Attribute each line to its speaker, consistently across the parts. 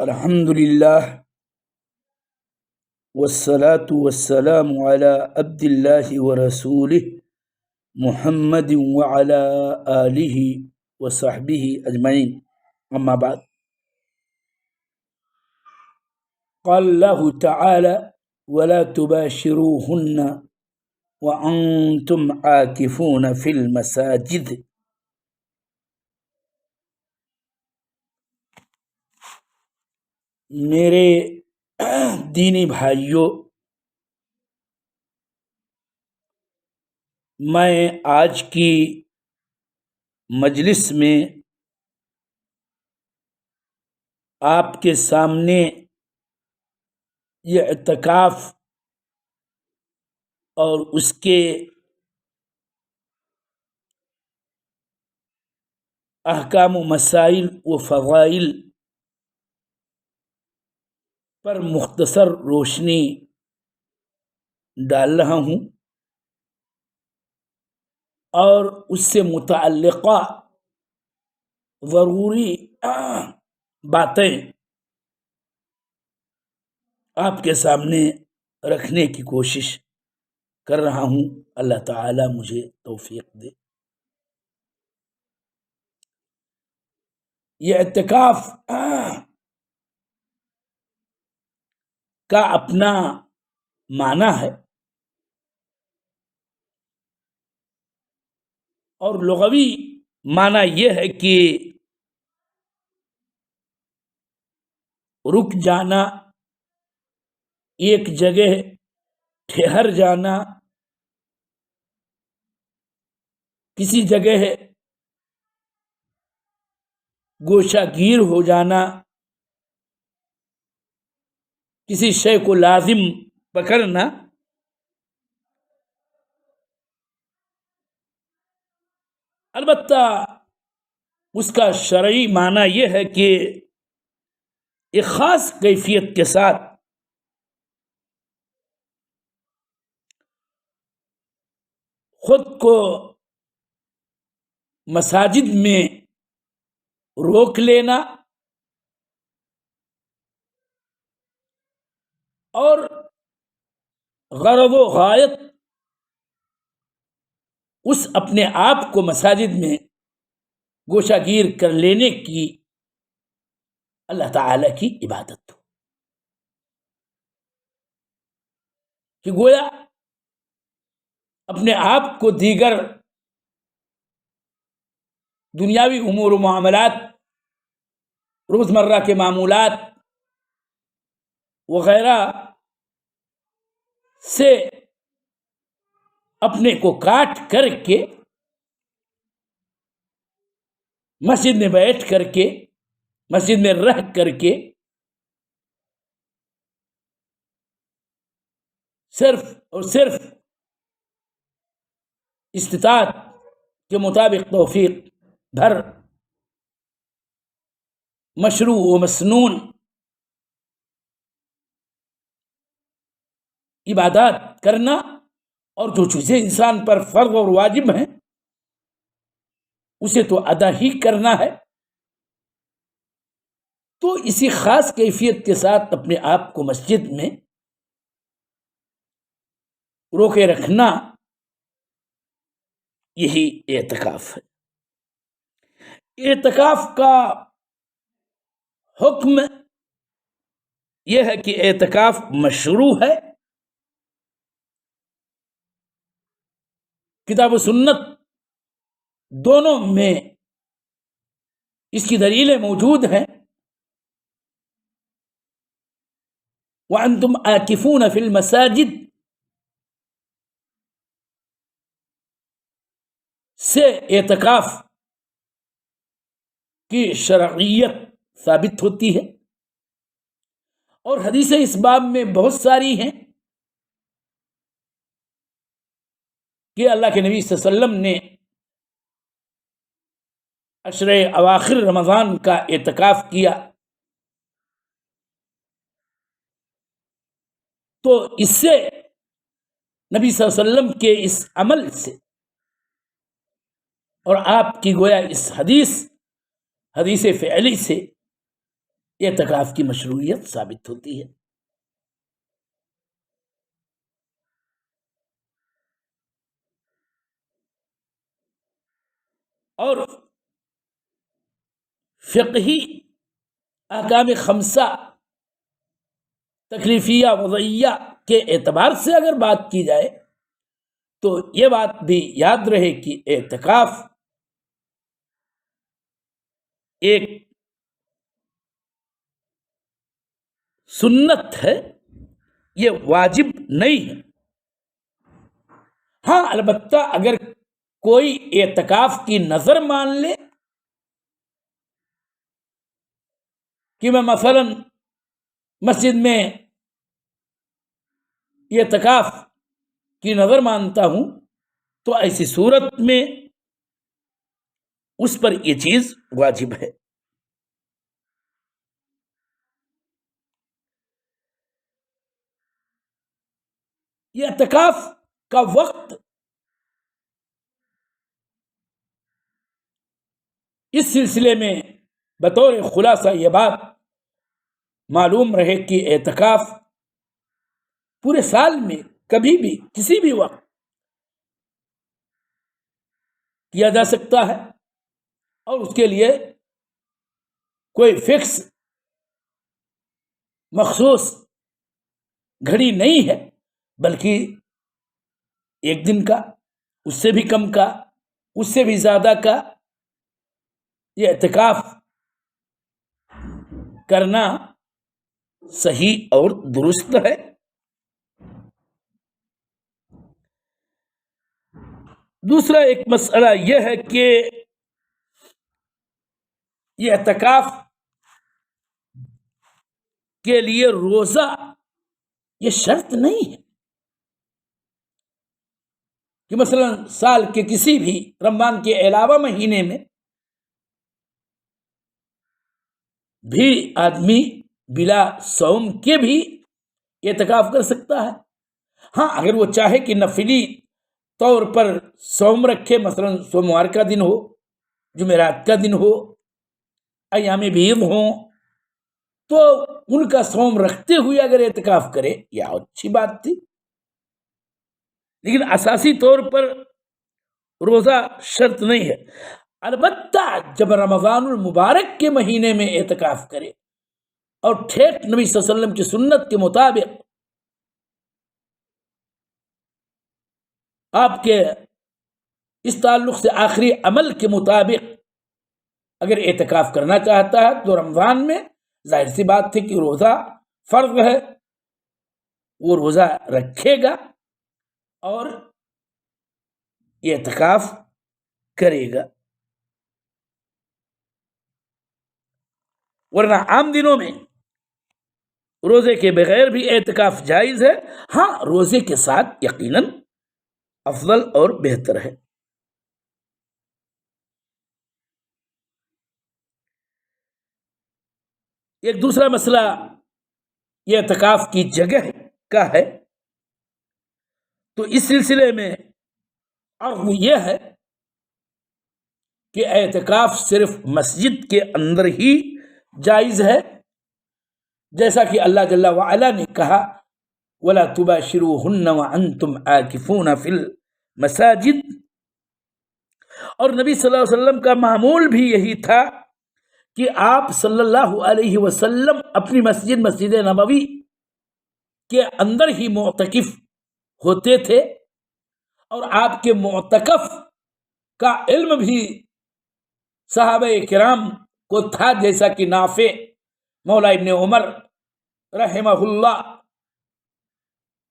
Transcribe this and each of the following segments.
Speaker 1: الحمد لله والصلاة والسلام على عبد الله ورسوله محمد وعلى آله وصحبه أجمعين. أما بعد، قال الله تعالى: ولا تباشروهن وأنتم عاكفون في المساجد. میرے دینی بھائیوں، میں آج کی مجلس میں آپ کے سامنے یہ اعتکاف اور اس کے احکام و مسائل و فضائل پر مختصر روشنی ڈال رہا ہوں، اور اس سے متعلقہ ضروری باتیں آپ کے سامنے رکھنے کی کوشش کر رہا ہوں۔ اللہ تعالیٰ مجھے توفیق دے۔ یہ اعتکاف کا اپنا معنی ہے، اور لغوی معنی یہ ہے کہ رک جانا، ایک جگہ ٹھہر جانا، کسی جگہ گوشہ گیر ہو جانا، کسی شے کو لازم پکڑنا۔ البتہ اس کا شرعی معنی یہ ہے کہ ایک خاص کیفیت کے ساتھ خود کو مساجد میں روک لینا اور غرض و غایت اس اپنے آپ کو مساجد میں گوشہ گیر کر لینے کی اللہ تعالی کی عبادت ہو، کہ گویا اپنے آپ کو دیگر دنیاوی امور و معاملات، روزمرہ کے معمولات وغیرہ سے اپنے کو کاٹ کر کے مسجد میں بیٹھ کر کے، مسجد میں رہ کر کے صرف اور صرف استطاعت کے مطابق توفیق بھر مشروع و مسنون عبادات کرنا، اور جو چیزیں انسان پر فرض اور واجب ہیں اسے تو ادا ہی کرنا ہے۔ تو اسی خاص کیفیت کے ساتھ اپنے آپ کو مسجد میں روکے رکھنا، یہی اعتکاف ہے۔ اعتکاف کا حکم یہ ہے کہ اعتکاف مشروع ہے۔ کتاب و سنت دونوں میں اس کی دلیلیں موجود ہیں۔ وَأَنْتُمْ عَاكِفُونَ فِي الْمَسَاجِدِ سے اعتکاف کی شرعیت ثابت ہوتی ہے، اور حدیثیں اس باب میں بہت ساری ہیں کہ اللہ کے نبی صلی اللہ علیہ وسلم نے عشرے اواخر رمضان کا اعتکاف کیا، تو اس سے نبی صلی اللہ علیہ وسلم کے اس عمل سے اور آپ کی گویا اس حدیث فعلی سے اعتکاف کی مشروعیت ثابت ہوتی ہے۔ اور فقہی احکام خمسہ تکلیفیہ وضعیہ کے اعتبار سے اگر بات کی جائے تو یہ بات بھی یاد رہے کہ اعتکاف ایک سنت ہے، یہ واجب نہیں ہے۔ ہاں البتہ اگر کوئی اعتکاف کی نظر مان لے کہ میں مثلا مسجد میں اعتکاف کی نظر مانتا ہوں، تو ایسی صورت میں اس پر یہ چیز واجب ہے۔ یہ اعتکاف کا وقت اس سلسلے میں بطور خلاصہ یہ بات معلوم رہے کہ اعتکاف پورے سال میں کبھی بھی کسی بھی وقت کیا جا سکتا ہے، اور اس کے لیے کوئی فکس مخصوص گھڑی نہیں ہے، بلکہ ایک دن کا، اس سے بھی کم کا، اس سے بھی زیادہ کا یہ اعتکاف کرنا صحیح اور درست ہے۔ دوسرا ایک مسئلہ یہ ہے کہ یہ اعتکاف کے لیے روزہ یہ شرط نہیں ہے کہ مثلا سال کے کسی بھی رمضان کے علاوہ مہینے میں بھی آدمی بلا صوم کے بھی اعتکاف کر سکتا ہے۔ ہاں اگر وہ چاہے کہ نفلی طور پر صوم رکھے، مثلا سوموار کا دن ہو، جمعرات کا دن ہو، ایام بیض ہوں، تو ان کا صوم رکھتے ہوئے اگر اعتکاف کرے یہ اچھی بات تھی، لیکن اساسی طور پر روزہ شرط نہیں ہے۔ البتہ جب رمضان المبارک کے مہینے میں اعتکاف کرے اور ٹھیک نبی صلی اللہ علیہ وسلم کی سنت کے مطابق آپ کے اس تعلق سے آخری عمل کے مطابق اگر اعتکاف کرنا چاہتا ہے تو رمضان میں ظاہر سی بات تھی کہ روزہ فرض ہے، وہ روزہ رکھے گا اور اعتکاف کرے گا، ورنہ عام دنوں میں روزے کے بغیر بھی اعتکاف جائز ہے۔ ہاں روزے کے ساتھ یقیناً افضل اور بہتر ہے۔ ایک دوسرا مسئلہ یہ اعتکاف کی جگہ کا ہے، تو اس سلسلے میں عرض یہ ہے کہ اعتکاف صرف مسجد کے اندر ہی جائز ہے، جیسا کہ اللہ جل وعلا نے کہا وَلَا تُبَاشِرُوهُنَّ وَأَنْتُمْ عَاكِفُونَ فِي الْمَسَاجِدِ، اور نبی صلی اللہ علیہ وسلم کا معمول بھی یہی تھا کہ آپ صلی اللہ علیہ وسلم اپنی مسجد نبوی کے اندر ہی معتکف ہوتے تھے، اور آپ کے معتکف کا علم بھی صحابہ کرام کو تھا، جیسا کہ نافع مولا ابن عمر رحمہ اللہ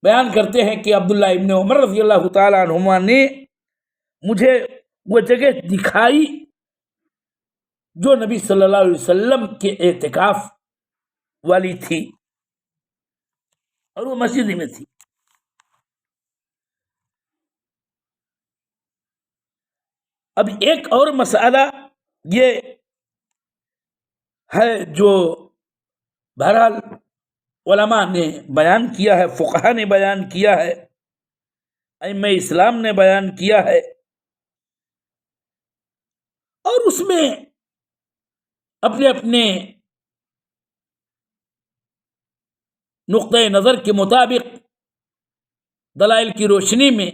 Speaker 1: بیان کرتے ہیں کہ عبداللہ ابن عمر رضی اللہ تعالی عنہما نے مجھے وہ جگہ دکھائی جو نبی صلی اللہ علیہ وسلم کے اعتکاف والی تھی، اور وہ مسجد میں تھی۔ اب ایک اور مسئلہ یہ ہے جو بہرحال علماء نے بیان کیا ہے، فقہا نے بیان کیا ہے، ائمہ اسلام نے بیان کیا ہے، اور اس میں اپنے اپنے نقطۂ نظر کے مطابق دلائل کی روشنی میں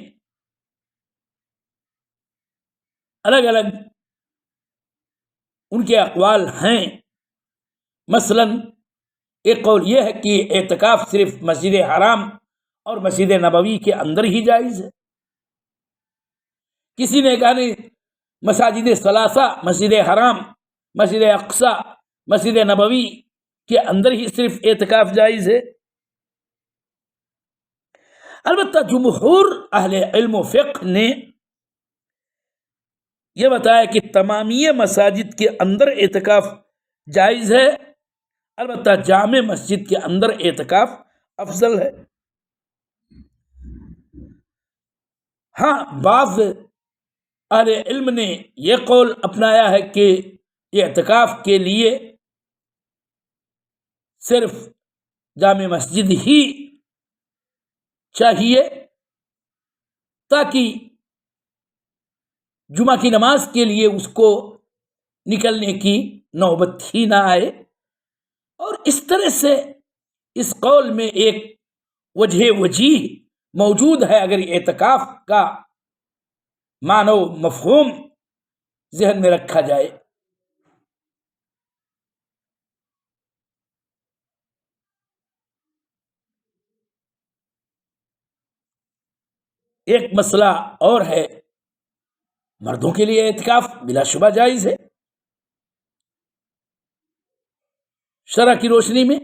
Speaker 1: الگ الگ ان کے اقوال ہیں۔ مثلا ایک قول یہ ہے کہ اعتکاف صرف مسجد حرام اور مسجد نبوی کے اندر ہی جائز ہے۔ کسی نے کہا نہیں، مساجد ثلاثہ، مسجد حرام، مسجد اقصی، مسجد نبوی کے اندر ہی صرف اعتکاف جائز ہے۔ البتہ جمہور اہل علم و فقہ نے یہ بتایا کہ تمامی مساجد کے اندر اعتکاف جائز ہے، البتہ جامع مسجد کے اندر اعتکاف افضل ہے۔ ہاں، بعض اہل علم نے یہ قول اپنایا ہے کہ اعتکاف کے لیے صرف جامع مسجد ہی چاہیے، تاکہ جمعہ کی نماز کے لیے اس کو نکلنے کی نوبت ہی نہ آئے۔ اور اس طرح سے اس قول میں ایک وجہ وجیح موجود ہے اگر اعتکاف کا معنی و مفہوم ذہن میں رکھا جائے۔ ایک مسئلہ اور ہے، مردوں کے لیے اعتکاف بلا شبہ جائز ہے شرع کی روشنی میں۔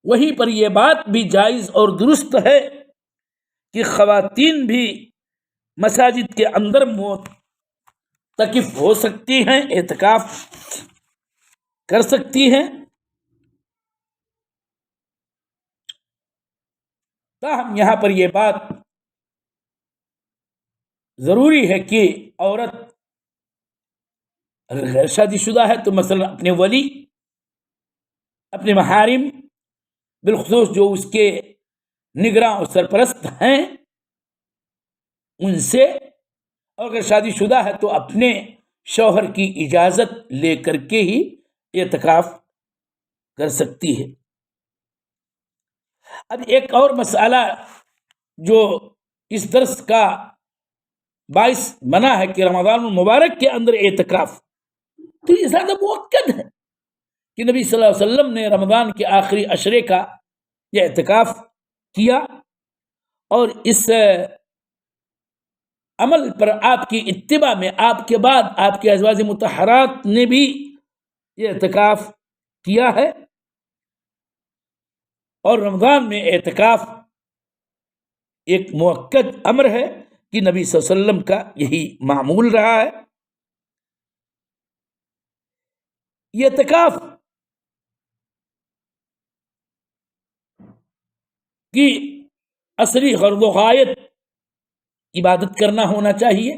Speaker 1: وہیں پر یہ بات بھی جائز اور درست ہے کہ خواتین بھی مساجد کے اندر معتکف ہو سکتی ہیں، اعتکاف کر سکتی ہیں، تاہم یہاں پر یہ بات ضروری ہے کہ عورت اگر غیر شادی شدہ ہے تو مثلا اپنے ولی، اپنے محارم، بالخصوص جو اس کے نگراں اور سرپرست ہیں، ان سے، اور اگر شادی شدہ ہے تو اپنے شوہر کی اجازت لے کر کے ہی اعتکاف کر سکتی ہے۔ اب ایک اور مسئلہ جو اس درس کا باعث بنا ہے کہ رمضان المبارک کے اندر اعتکاف، تو یہ زیادہ مؤکد ہے کہ نبی صلی اللہ علیہ وسلم نے رمضان کے آخری عشرے کا یہ اعتکاف کیا، اور اس عمل پر آپ کی اتباع میں آپ کے بعد آپ کے ازواج مطہرات نے بھی یہ اعتکاف کیا ہے، اور رمضان میں اعتکاف ایک مؤکد امر ہے کہ نبی صلی اللہ علیہ وسلم کا یہی معمول رہا ہے۔ یہ اعتکاف کی اصلی غرض و غایت عبادت کرنا ہونا چاہیے،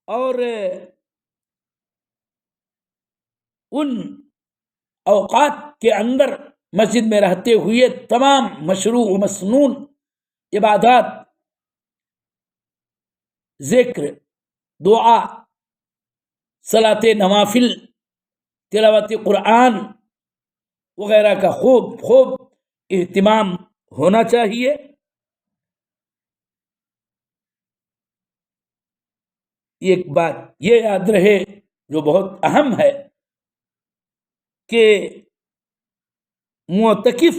Speaker 1: اور ان اوقات کے اندر مسجد میں رہتے ہوئے تمام مشروع و مسنون عبادات، ذکر، دعا، صلاۃ نوافل، تلاوت قرآن وغیرہ کا خوب اہتمام ہونا چاہیے۔ ایک بات یہ یاد رہے جو بہت اہم ہے کہ معتکف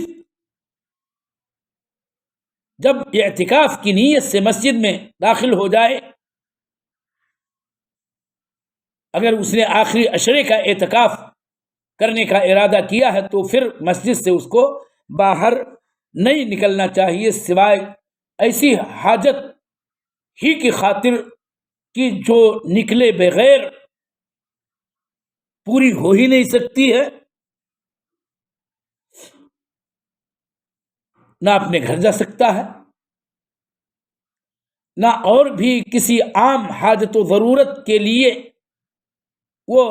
Speaker 1: جب اعتکاف کی نیت سے مسجد میں داخل ہو جائے، اگر اس نے آخری عشرے کا اعتکاف کرنے کا ارادہ کیا ہے تو پھر مسجد سے اس کو باہر نہیں نکلنا چاہیے، سوائے ایسی حاجت ہی کی خاطر کہ جو نکلے بغیر پوری ہو ہی نہیں سکتی ہے۔ نہ اپنے گھر جا سکتا ہے، نہ اور بھی کسی عام حاجت و ضرورت کے لیے وہ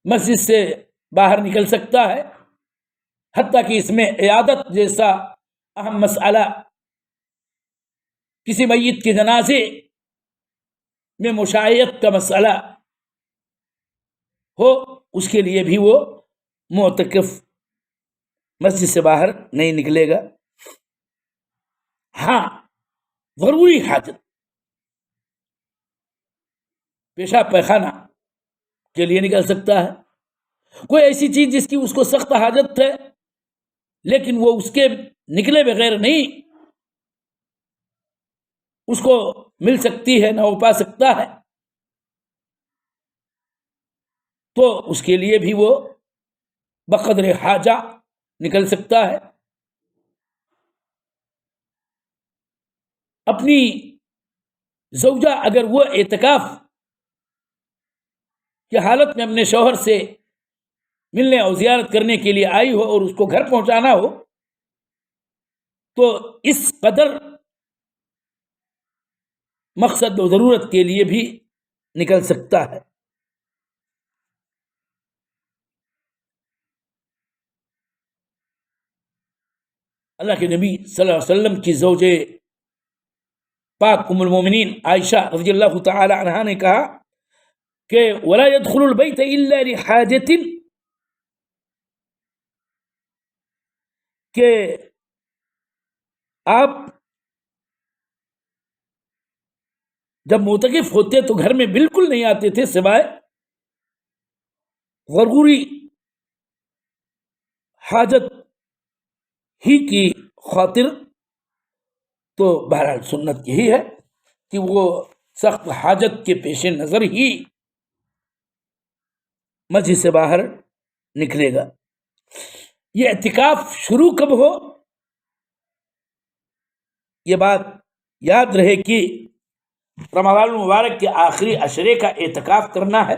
Speaker 1: مسجد سے باہر نکل سکتا ہے، حتیٰ کہ اس میں عیادت جیسا اہم مسئلہ، کسی میت کے جنازے میں مشایعت کا مسئلہ ہو، اس کے لیے بھی وہ معتکف مسجد سے باہر نہیں نکلے گا. ہاں ضروری حاجت پیشاب پیخانہ کے لیے نکل سکتا ہے. کوئی ایسی چیز جس کی اس کو سخت حاجت ہے لیکن وہ اس کے نکلے بغیر نہیں اس کو مل سکتی ہے، نہ وہ پا سکتا ہے، تو اس کے لیے بھی وہ بقدر حاجہ نکل سکتا ہے. اپنی زوجہ اگر وہ اعتکاف کی حالت میں اپنے شوہر سے ملنے اور زیارت کرنے کے لیے آئی ہو اور اس کو گھر پہنچانا ہو تو اس قدر مقصد و ضرورت کے لیے بھی نکل سکتا ہے. اللہ کے نبی صلی اللہ علیہ وسلم کی زوج پاک ام المومنین عائشہ رضی اللہ تعالی عنہا نے کہا کہ ولا يدخل البيت الا لحاجة، کہ آپ جب معتکف ہوتے تو گھر میں بالکل نہیں آتے تھے سوائے ضروری حاجت ہی کی خاطر. تو بہرحال سنت یہی ہے کہ وہ سخت حاجت کے پیش نظر ہی مسجد سے باہر نکلے گا. یہ اعتکاف شروع کب ہو یہ بات یاد رہے کہ رمضان المبارک کے آخری عشرے کا اعتکاف کرنا ہے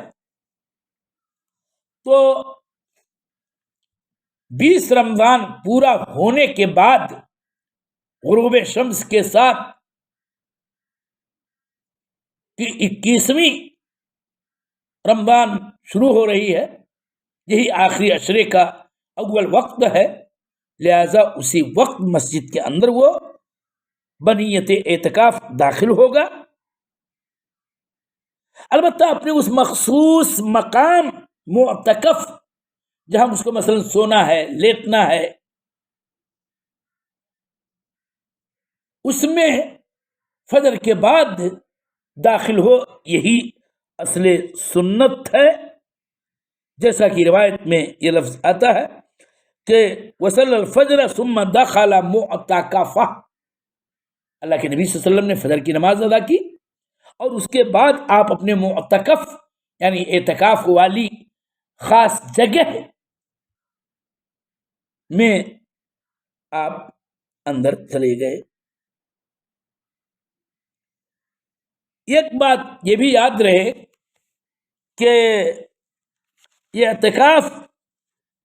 Speaker 1: تو 20 رمضان پورا ہونے کے بعد غروب شمس کے ساتھ 21ویں رمضان شروع ہو رہی ہے. یہی آخری عشرے کا اول وقت ہے، لہذا اسی وقت مسجد کے اندر وہ بنیت اعتکاف داخل ہوگا. البتہ اپنے اس مخصوص مقام معتکف جہاں اس کو مثلا سونا ہے، لیٹنا ہے، اس میں فجر کے بعد داخل ہو، یہی اصل سنت ہے. جیسا کہ روایت میں یہ لفظ آتا ہے کہ وصلی الفجر ثم دخل معتکفہ، اللہ کے نبی صلی اللہ علیہ وسلم نے فجر کی نماز ادا کی اور اس کے بعد آپ اپنے معتکف یعنی اعتکاف والی خاص جگہ میں آپ اندر چلے گئے. ایک بات یہ بھی یاد رہے کہ یہ اعتکاف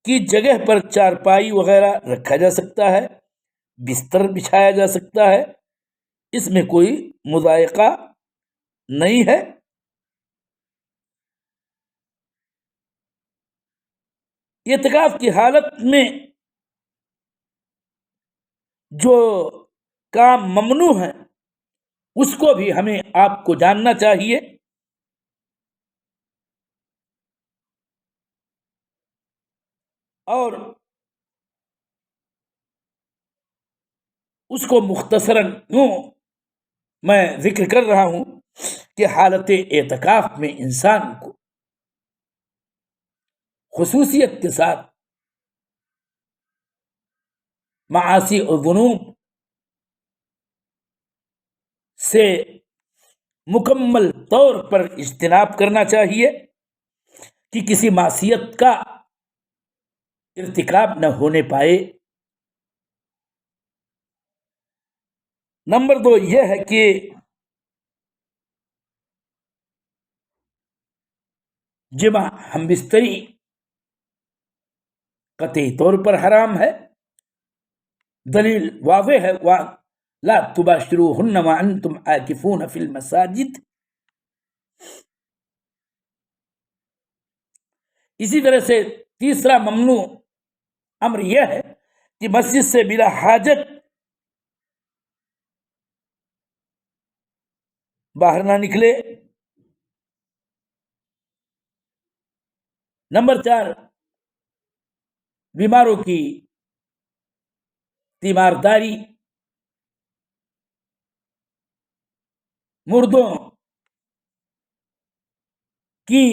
Speaker 1: کی جگہ پر چارپائی وغیرہ رکھا جا سکتا ہے، بستر بچھایا جا سکتا ہے، اس میں کوئی مضائقہ نہیں ہے. اعتکاف کی حالت میں جو کام ممنوع ہے اس کو بھی ہمیں آپ کو جاننا چاہیے. اور اس کو مختصراً یوں میں ذکر کر رہا ہوں کہ حالت اعتکاف میں انسان کو خصوصیت کے ساتھ معاصی اور ذنوب سے مکمل طور پر اجتناب کرنا چاہیے کہ کسی معصیت کا ارتکاب نہ ہونے پائے. نمبر 2 یہ ہے کہ جمع ہم بستری قطعی طور پر حرام ہے. دلیل واضح ہے لا تباشروهن وانتم عاکفون فی المساجد. اسی طرح سے تیسرا ممنوع امر یہ ہے کہ مسجد سے بلا حاجت باہر نہ نکلے. نمبر 4 بیماروں کی تیمارداری، مردوں کی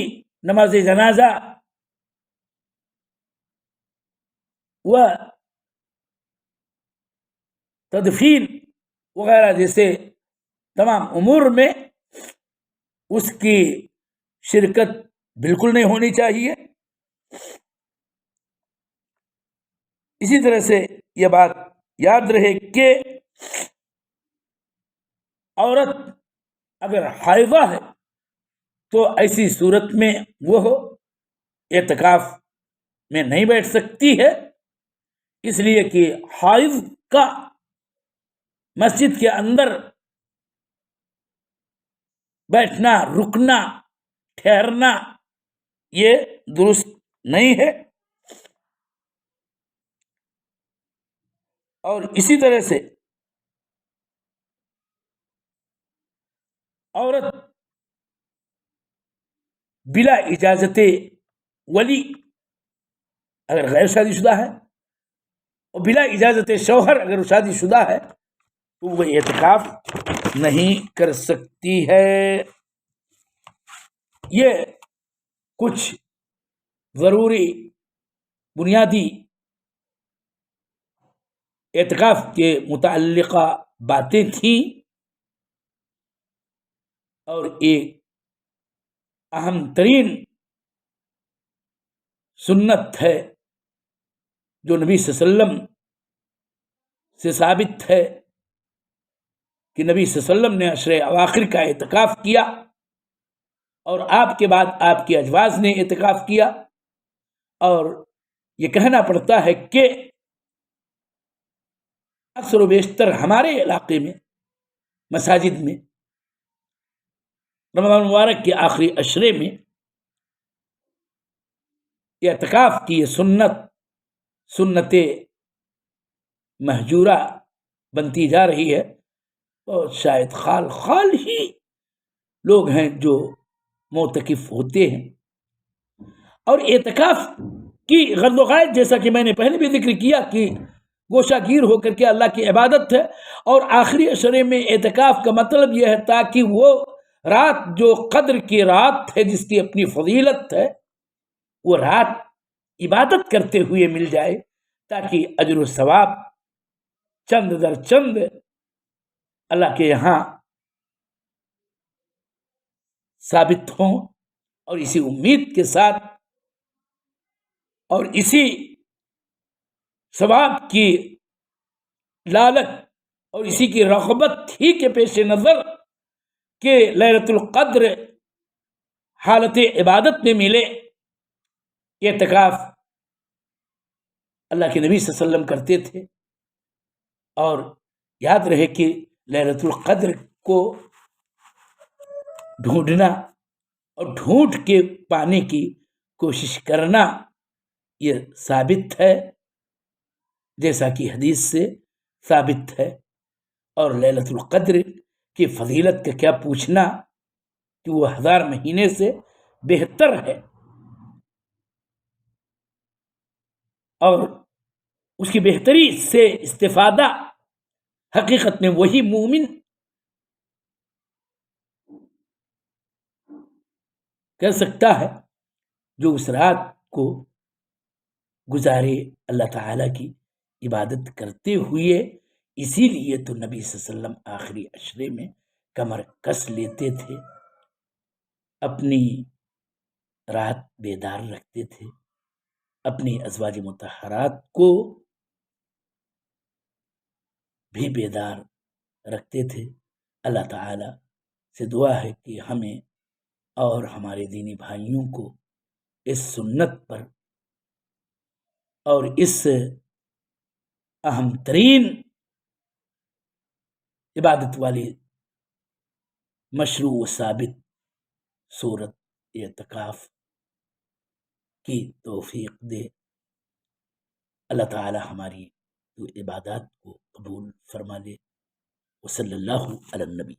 Speaker 1: نماز جنازہ و تدفین وغیرہ جیسے تمام امور میں اس کی شرکت بالکل نہیں ہونی چاہیے۔ اسی طرح سے یہ بات یاد رہے کہ عورت اگر حائضہ ہے تو ایسی صورت میں وہ اعتکاف میں نہیں بیٹھ سکتی ہے، اس لیے کہ حائض کا مسجد کے اندر بیٹھنا، رکنا، ٹھہرنا یہ درست نہیں ہے۔ اور اسی طرح سے عورت بلا اجازت ولی اگر غیر شادی شدہ ہے اور بلا اجازت شوہر اگر شادی شدہ ہے تو وہ اعتکاف نہیں کر سکتی ہے۔ یہ کچھ ضروری بنیادی اعتکاف کے متعلقہ باتیں تھیں، اور ایک اہم ترین سنت ہے جو نبی صلی اللہ علیہ وسلم سے ثابت ہے کہ نبی صلی اللہ علیہ وسلم نے عشر اواخر کا اعتکاف کیا، اور آپ کے بعد آپ کی ازواج نے اعتکاف کیا۔ اور یہ کہنا پڑتا ہے کہ اکثر و بیشتر ہمارے علاقے میں مساجد میں رمضان مبارک کے آخری عشرے میں اعتکاف کی یہ سنت مہجورہ بنتی جا رہی ہے، اور شاید خال ہی لوگ ہیں جو معتکف ہوتے ہیں۔ اور اعتکاف کی غرض و غایت جیسا کہ میں نے پہلے بھی ذکر کیا کہ گوشہ گیر ہو کر کے اللہ کی عبادت ہے، اور آخری عشرے میں اعتکاف کا مطلب یہ ہے تاکہ وہ رات جو قدر کی رات ہے، جس کی اپنی فضیلت ہے، وہ رات عبادت کرتے ہوئے مل جائے، تاکہ اجر و ثواب چند در چند اللہ کے یہاں ثابت ہوں۔ اور اسی امید کے ساتھ اور اسی ثواب کی لالچ اور اسی کی رغبت ہی کے پیش نظر کہ لیلۃ القدر حالت عبادت میں ملے، اعتکاف اللہ کے نبی صلی اللہ علیہ وسلم کرتے تھے۔ اور یاد رہے کہ لیلۃ القدر کو ڈھونڈنا اور ڈھونڈ کے پانے کی کوشش کرنا یہ ثابت ہے، جیسا کہ حدیث سے ثابت ہے۔ اور لیلۃ القدر کی فضیلت کا کیا پوچھنا کہ وہ 1000 مہینے سے بہتر ہے، اور اس کی بہتری سے استفادہ حقیقت میں وہی مومن کر سکتا ہے جو اس رات کو گزارے اللہ تعالیٰ کی عبادت کرتے ہوئے۔ اسی لیے تو نبی صلی اللہ علیہ وسلم آخری عشرے میں کمر کس لیتے تھے، اپنی رات بیدار رکھتے تھے، اپنی ازواج مطہرات کو بھی بیدار رکھتے تھے۔ اللہ تعالیٰ سے دعا ہے کہ ہمیں اور ہمارے دینی بھائیوں کو اس سنت پر اور اس اہم ترین عبادت والی مشروع و ثابت صورت اعتکاف کی توفیق دے۔ اللہ تعالی ہماری عبادات کو قبول فرما لے۔ وصلی اللہ علی النبی۔